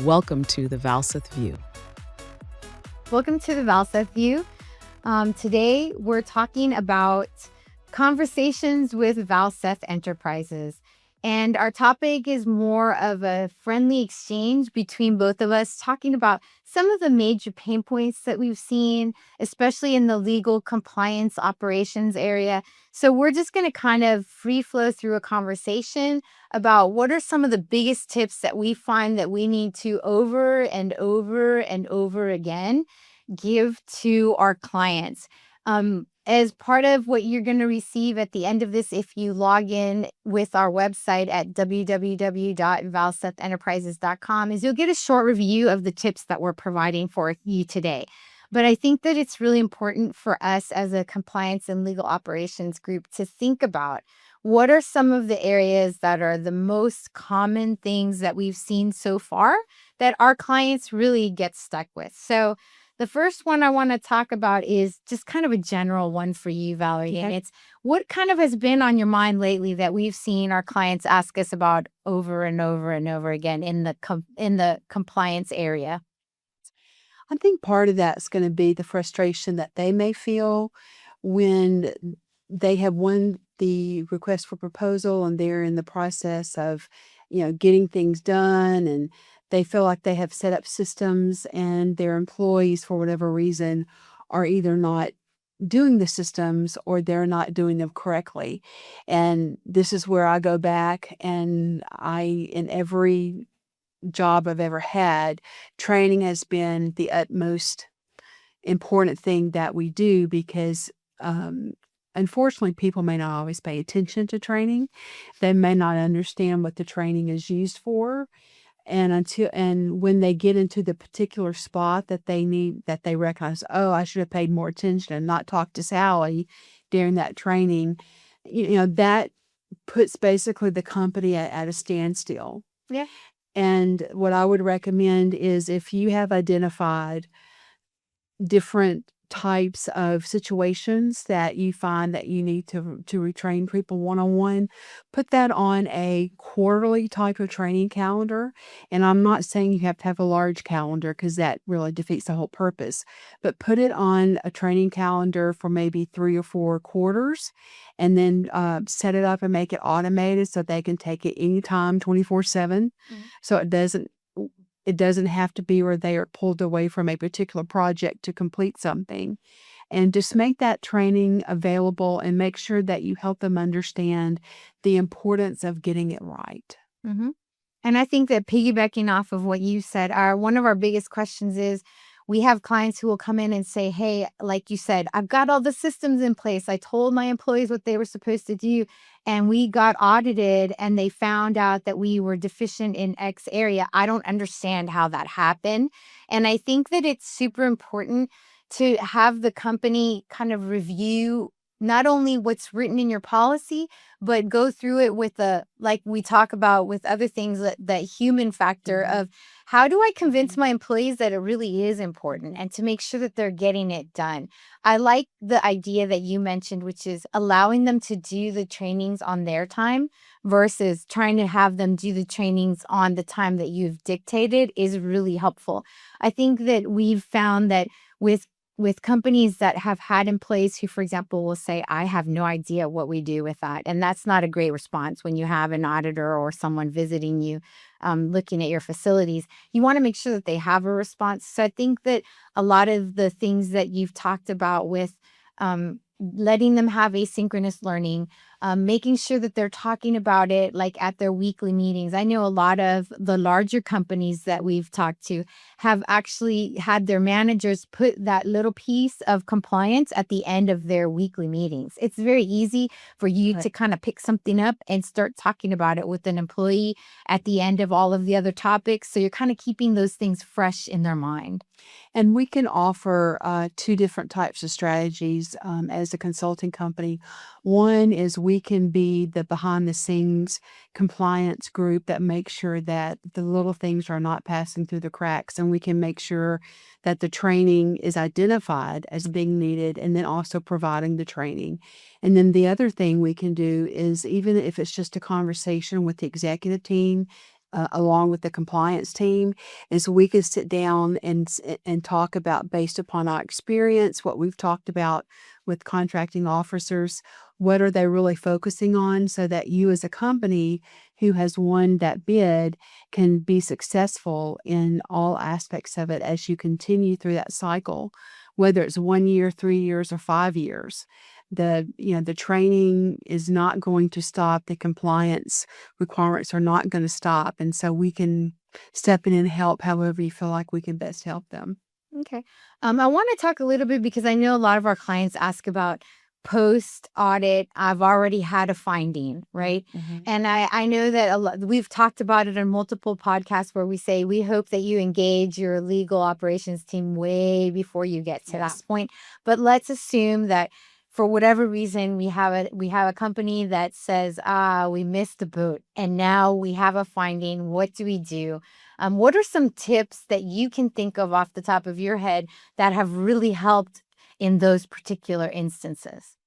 Welcome to the Valseth View. Welcome to the Valseth View. Today, we're talking about conversations with Valseth Enterprises. And our topic is more of a friendly exchange between both of us, talking about some of the major pain points that we've seen, especially in the legal compliance operations area. So we're just going to kind of free flow through a conversation about what are some of the biggest tips that we find that we need to over and over and over again give to our clients. As part of what you're going to receive at the end of this, if you log in with our website at www.valsethenterprises.com, is you'll get a short review of the tips that we're providing for you today. But I think that it's really important for us as a compliance and legal operations group to think about what are some of the areas that are the most common things that we've seen so far that our clients really get stuck with. So the first one I want to talk about is just kind of a general one for you, Valerie. And it's what kind of has been on your mind lately that we've seen our clients ask us about over and over and over again in the compliance area? I think part of that's going to be the frustration that they may feel when they have won the request for proposal and they're in the process of, getting things done, and they feel like they have set up systems and their employees, for whatever reason, are either not doing the systems or they're not doing them correctly. And this is where I go back, and in every job I've ever had, training has been the utmost important thing that we do because unfortunately, people may not always pay attention to training. They may not understand what the training is used for. And when they get into the particular spot that they need, that they recognize, oh, I should have paid more attention and not talked to Sally during that training, that puts basically the company at a standstill. Yeah. And what I would recommend is if you have identified different types of situations that you find that you need to retrain people one-on-one, put that on a quarterly type of training calendar. And I'm not saying you have to have a large calendar because that really defeats the whole purpose, but put it on a training calendar for maybe 3 or 4 quarters, and then set it up and make it automated so they can take it anytime, 24/7. So it doesn't have to be where they are pulled away from a particular project to complete something. And just make that training available and make sure that you help them understand the importance of getting it right. Mm-hmm. And I think that piggybacking off of what you said, one of our biggest questions is we have clients who will come in and say, hey, like you said, I've got all the systems in place. I told my employees what they were supposed to do, and we got audited and they found out that we were deficient in X area. I don't understand how that happened. And I think that it's super important to have the company kind of review not only what's written in your policy, but go through it with like we talk about with other things, that human factor of how do I convince my employees that it really is important and to make sure that they're getting it done. I like the idea that you mentioned, which is allowing them to do the trainings on their time versus trying to have them do the trainings on the time that you've dictated is really helpful. I think that we've found that with companies that have had employees who, for example, will say, I have no idea what we do with that. And that's not a great response when you have an auditor or someone visiting you, looking at your facilities. You want to make sure that they have a response. So I think that a lot of the things that you've talked about with letting them have asynchronous learning, making sure that they're talking about it like at their weekly meetings. I know a lot of the larger companies that we've talked to have actually had their managers put that little piece of compliance at the end of their weekly meetings. It's very easy for you to kind of pick something up and start talking about it with an employee at the end of all of the other topics. So you're kind of keeping those things fresh in their mind. And we can offer 2 different types of strategies as a consulting company. One is we can be the behind the scenes compliance group that makes sure that the little things are not passing through the cracks, and we can make sure that the training is identified as being needed and then also providing the training. And then the other thing we can do is, even if it's just a conversation with the executive team along with the compliance team, and so we could sit down and talk about, based upon our experience, what we've talked about with contracting officers, what are they really focusing on, so that you as a company who has won that bid can be successful in all aspects of it as you continue through that cycle, whether it's 1 year, 3 years, or 5 years. The training is not going to stop. The compliance requirements are not going to stop. And so we can step in and help however you feel like we can best help them. Okay. I want to talk a little bit because I know a lot of our clients ask about post-audit. I've already had a finding, right? And I know that we've talked about it on multiple podcasts where we say we hope that you engage your legal operations team way before you get to that point. But let's assume that for whatever reason we have a company that says, we missed the boat and now we have a finding. What do we do? What are some tips that you can think of off the top of your head that have really helped in those particular instances?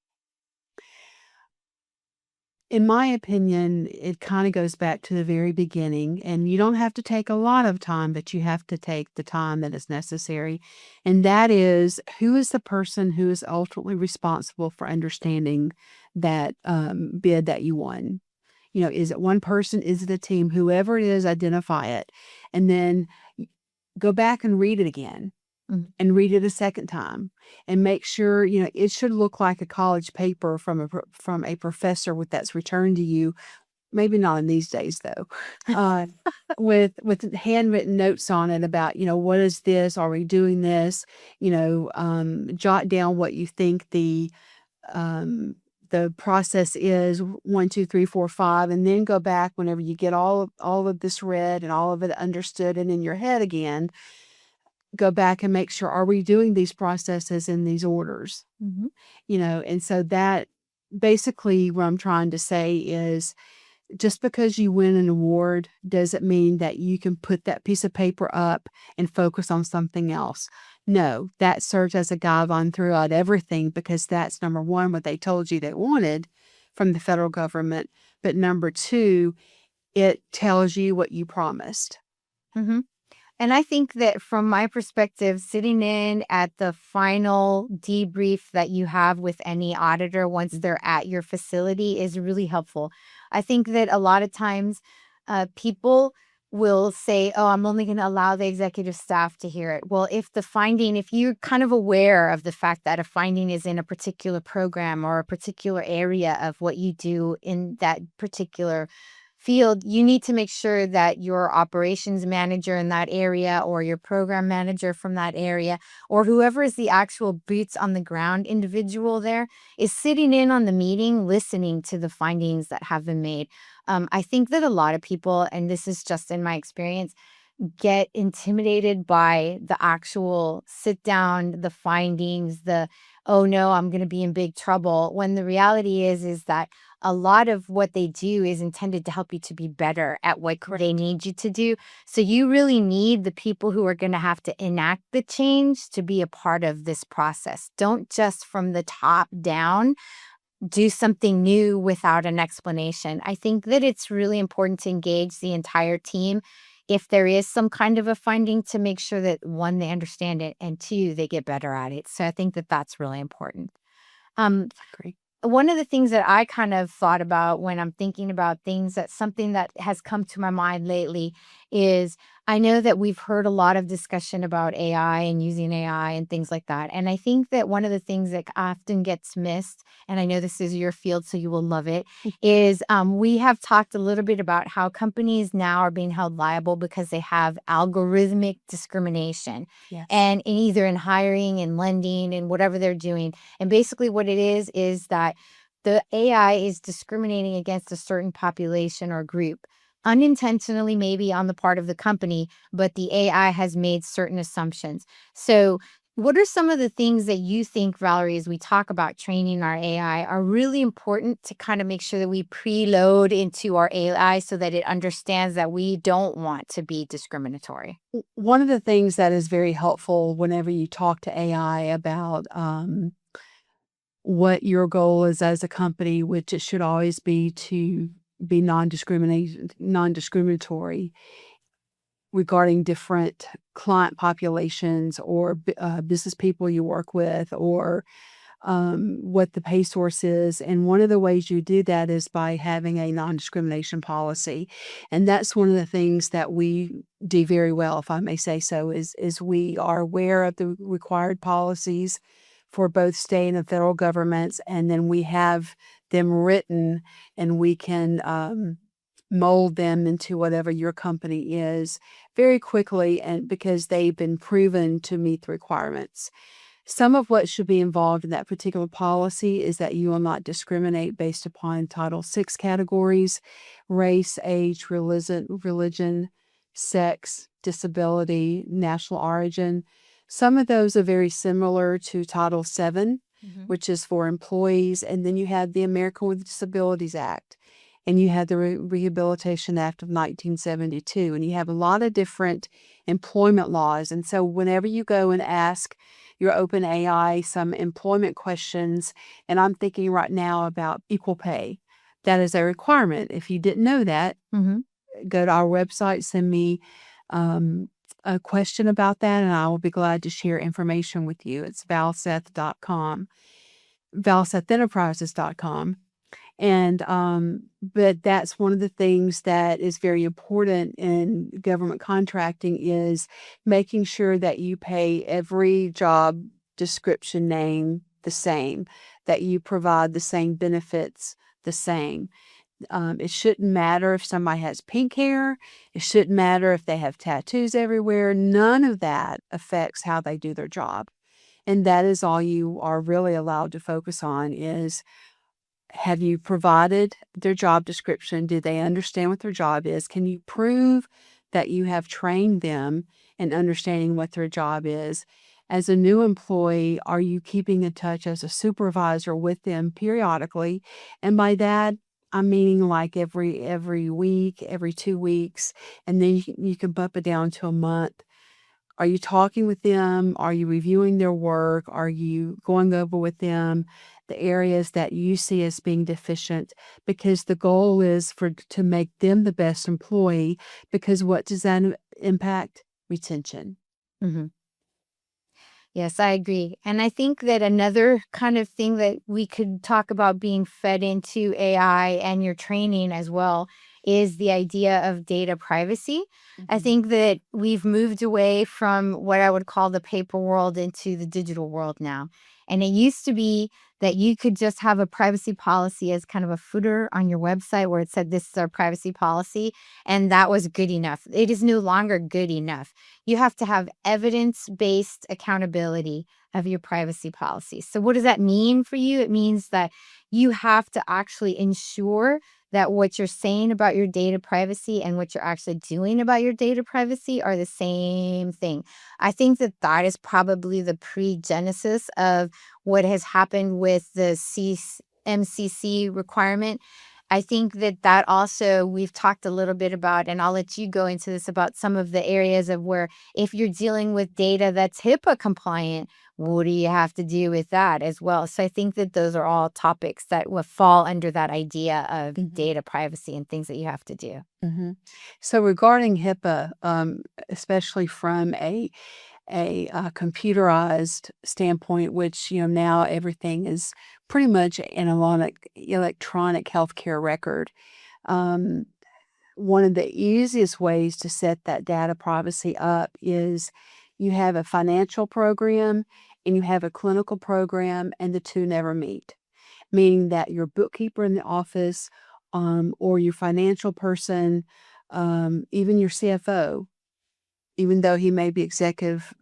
In my opinion, it kind of goes back to the very beginning, and you don't have to take a lot of time, but you have to take the time that is necessary. And that is, who is the person who is ultimately responsible for understanding that bid that you won? Is it one person? Is it a team? Whoever it is, identify it. And then go back and read it again. And read it a second time and make sure, it should look like a college paper from a professor that's returned to you. Maybe not in these days though, with handwritten notes on it about, what is this? Are we doing this? Jot down what you think the process is, 1, 2, 3, 4, 5, and then go back whenever you get all of this read and all of it understood and in your head again. Go back and make sure, are we doing these processes in these orders? And so that basically what I'm trying to say is, just because you win an award doesn't mean that you can put that piece of paper up and focus on something else. No, that serves as a guideline throughout everything, because that's, number one, what they told you they wanted from the federal government. But number two, it tells you what you promised. And I think that from my perspective, sitting in at the final debrief that you have with any auditor once they're at your facility is really helpful. I think that a lot of times people will say, oh, I'm only going to allow the executive staff to hear it. Well, if you're kind of aware of the fact that a finding is in a particular program or a particular area of what you do in that particular field, you need to make sure that your operations manager in that area or your program manager from that area or whoever is the actual boots on the ground individual there is sitting in on the meeting, listening to the findings that have been made. I think that a lot of people, and this is just in my experience, get intimidated by the actual sit down, the findings, oh no, I'm going to be in big trouble. When the reality is that a lot of what they do is intended to help you to be better at what they need you to do. So you really need the people who are going to have to enact the change to be a part of this process. Don't just from the top down do something new without an explanation. I think that it's really important to engage the entire team if there is some kind of a finding, to make sure that, one, they understand it, and two, they get better at it. So I think that that's really important. Great. One of the things that I kind of thought about when I'm thinking about things, that something that has come to my mind lately is, I know that we've heard a lot of discussion about AI and using AI and things like that. And I think that one of the things that often gets missed, and I know this is your field, so you will love it, is we have talked a little bit about how companies now are being held liable because they have algorithmic discrimination. Yes. And either in hiring and lending and whatever they're doing. And basically what it is that the AI is discriminating against a certain population or group, unintentionally maybe on the part of the company, but the AI has made certain assumptions. So what are some of the things that you think, Valerie, as we talk about training our AI, are really important to kind of make sure that we preload into our AI so that it understands that we don't want to be discriminatory? One of the things that is very helpful whenever you talk to AI about what your goal is as a company, which it should always be to be non-discriminatory regarding different client populations or business people you work with, or what the pay source is. And one of the ways you do that is by having a non-discrimination policy. And that's one of the things that we do very well, if I may say so, is we are aware of the required policies for both state and federal governments, and then we have them written, and we can mold them into whatever your company is very quickly, and because they've been proven to meet the requirements. Some of what should be involved in that particular policy is that you will not discriminate based upon Title VI categories: race, age, religion, sex, disability, national origin. Some of those are very similar to Title VII, which is for employees. And then you have the American with Disabilities Act, and you have the Rehabilitation Act of 1972, and you have a lot of different employment laws. And so whenever you go and ask your OpenAI some employment questions, and I'm thinking right now about equal pay, that is a requirement. If you didn't know that, go to our website, send me a question about that, and I will be glad to share information with you. It's valseth.com, valsethenterprises.com. And but that's one of the things that is very important in government contracting, is making sure that you pay every job description name the same, that you provide the same benefits the same. It shouldn't matter if somebody has pink hair. It shouldn't matter if they have tattoos everywhere. None of that affects how they do their job. And that is all you are really allowed to focus on is, have you provided their job description? Do they understand what their job is? Can you prove that you have trained them in understanding what their job is? As a new employee, are you keeping in touch as a supervisor with them periodically? And by that, I'm meaning like every week, every 2 weeks, and then you can bump it down to a month. Are you talking with them? Are you reviewing their work? Are you going over with them the areas that you see as being deficient? Because the goal is to make them the best employee, because what does that impact? Retention. Yes, I agree. And I think that another kind of thing that we could talk about being fed into AI and your training as well is the idea of data privacy. I think that we've moved away from what I would call the paper world into the digital world now. And it used to be that you could just have a privacy policy as kind of a footer on your website where it said, this is our privacy policy, and that was good enough. It is no longer good enough. You have to have evidence-based accountability of your privacy policy. So what does that mean for you? It means that you have to actually ensure that what you're saying about your data privacy and what you're actually doing about your data privacy are the same thing. I think that that is probably the pre-genesis of what has happened with the MCC requirement. I think that that also, we've talked a little bit about, and I'll let you go into this, about some of the areas of where if you're dealing with data that's HIPAA compliant, what do you have to do with that as well? So I think that those are all topics that will fall under that idea of data privacy and things that you have to do. So regarding HIPAA, especially from a computerized standpoint, which now everything is pretty much an electronic healthcare record. One of the easiest ways to set that data privacy up is you have a financial program and you have a clinical program, and the two never meet. Meaning that your bookkeeper in the office, or your financial person, even your CFO, even though he may be executive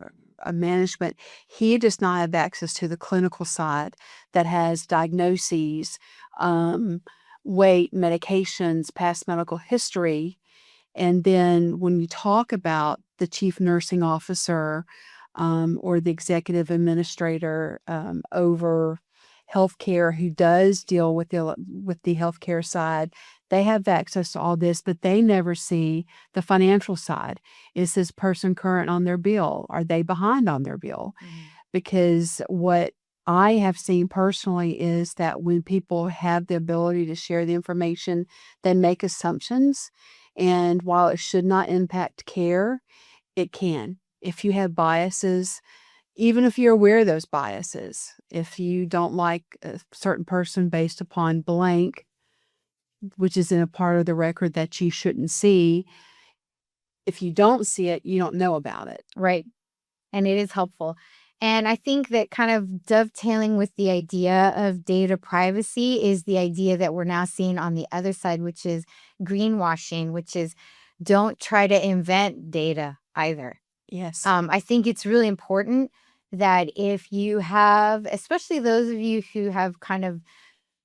management, he does not have access to the clinical side that has diagnoses, weight, medications, past medical history. And then when you talk about the chief nursing officer, or the executive administrator over healthcare, who does deal with the healthcare side, they have access to all this, but they never see the financial side. Is this person current on their bill? Are they behind on their bill? Because what I have seen personally is that when people have the ability to share the information, they make assumptions. And while it should not impact care, it can. If you have biases, even if you're aware of those biases, if you don't like a certain person based upon blank, which is in a part of the record that you shouldn't see, if you don't see it, you don't know about it. Right. And it is helpful. And I think that kind of dovetailing with the idea of data privacy is the idea that we're now seeing on the other side, which is greenwashing, which is don't try to invent data either. Yes. I think it's really important that if you have, especially those of you who have kind of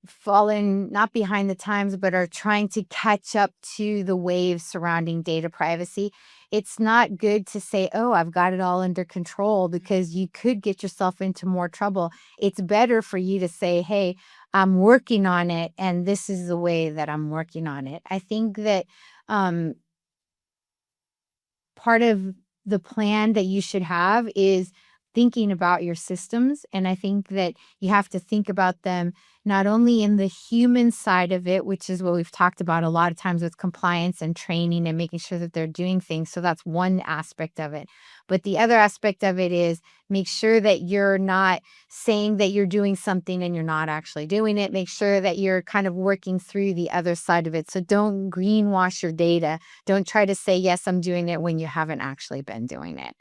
fallen not behind the times, but are trying to catch up to the waves surrounding data privacy, it's not good to say, oh, I've got it all under control, because you could get yourself into more trouble. It's better for you to say, hey, I'm working on it, and this is the way that I'm working on it. I think that part of the plan that you should have is thinking about your systems. And I think that you have to think about them not only in the human side of it, which is what we've talked about a lot of times with compliance and training and making sure that they're doing things. So that's one aspect of it. But the other aspect of it is make sure that you're not saying that you're doing something and you're not actually doing it. Make sure that you're kind of working through the other side of it. So don't greenwash your data. Don't try to say, yes, I'm doing it when you haven't actually been doing it.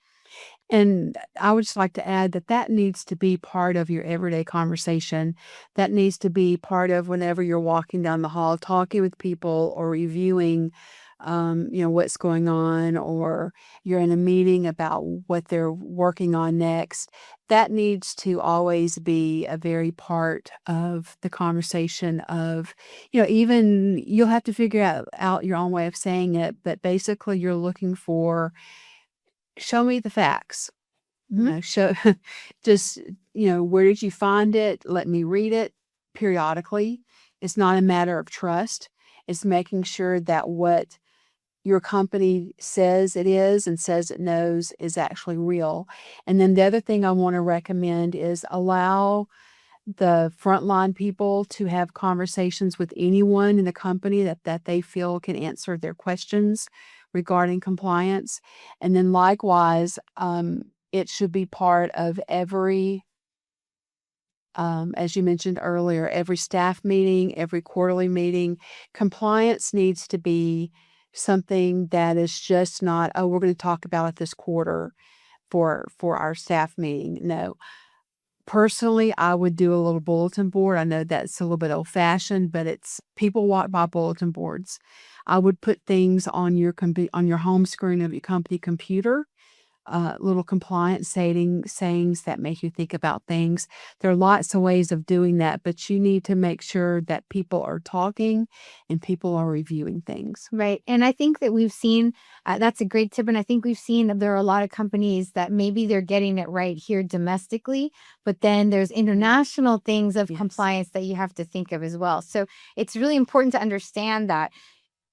And I would just like to add that that needs to be part of your everyday conversation. That needs to be part of whenever you're walking down the hall, talking with people or reviewing, what's going on, or you're in a meeting about what they're working on next. That needs to always be a very part of the conversation of, even you'll have to figure out your own way of saying it, but basically you're looking for, show me the facts. Show just, where did you find it? Let me read it periodically. It's not a matter of trust. It's making sure that what your company says it is and says it knows is actually real. And then the other thing I want to recommend is allow the frontline people to have conversations with anyone in the company that they feel can answer their questions regarding compliance. And then likewise, it should be part of every, as you mentioned earlier, every staff meeting, every quarterly meeting. Compliance needs to be something that is just not, oh, we're going to talk about it this quarter for our staff meeting. No. Personally, I would do a little bulletin board. I know that's a little bit old-fashioned, but it's people walk by bulletin boards. I would put things on your home screen of your company computer, little compliance sayings that make you think about things. There are lots of ways of doing that, but you need to make sure that people are talking and people are reviewing things. Right. And I think that we've seen, that's a great tip. And I think we've seen that there are a lot of companies that maybe they're getting it right here domestically, but then there's international things of Yes. compliance that you have to think of as well. So it's really important to understand that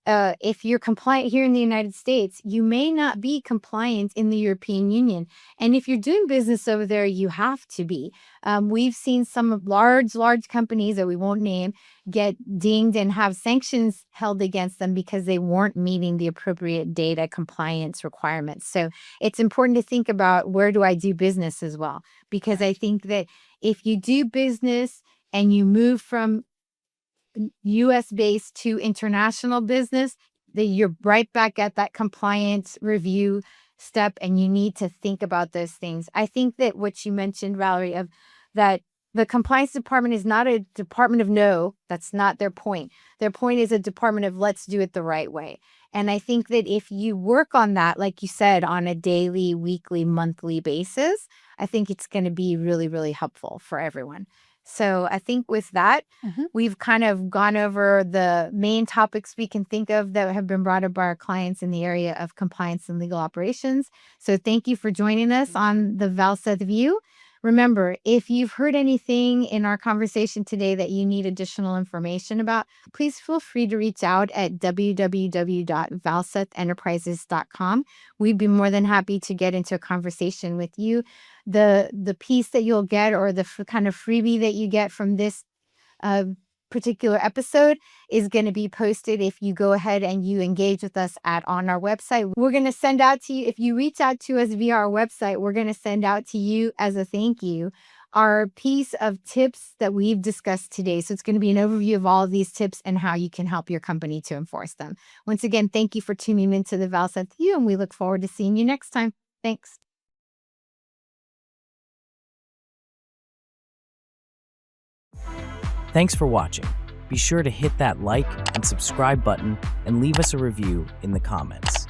if you're compliant here in the United States, you may not be compliant in the European Union. And if you're doing business over there, you have to be. We've seen some of large companies that we won't name get dinged and have sanctions held against them because they weren't meeting the appropriate data compliance requirements. So it's important to think about, where do I do business as well? Because I think that if you do business and you move from US based to international business, that you're right back at that compliance review step, and you need to think about those things. I think that what you mentioned, Valerie, of that the compliance department is not a department of no, that's not their point. Their point is a department of let's do it the right way. And I think that if you work on that, like you said, on a daily, weekly, monthly basis, I think it's going to be really, really helpful for everyone. So I think with that, we've kind of gone over the main topics we can think of that have been brought up by our clients in the area of compliance and legal operations. So thank you for joining us on the Valseth View. Remember, if you've heard anything in our conversation today that you need additional information about, please feel free to reach out at www.valsethenterprises.com. We'd be more than happy to get into a conversation with you. The piece that you'll get, or the kind of freebie that you get from this particular episode, is going to be posted if you go ahead and you engage with us on our website. We're going to send out to you, if you reach out to us via our website, we're going to send out to you as a thank you our piece of tips that we've discussed today. So it's going to be an overview of all of these tips and how you can help your company to enforce them. Once again, thank you for tuning into the Valseth View, and we look forward to seeing you next time. Thanks. Thanks for watching. Be sure to hit that like and subscribe button and leave us a review in the comments.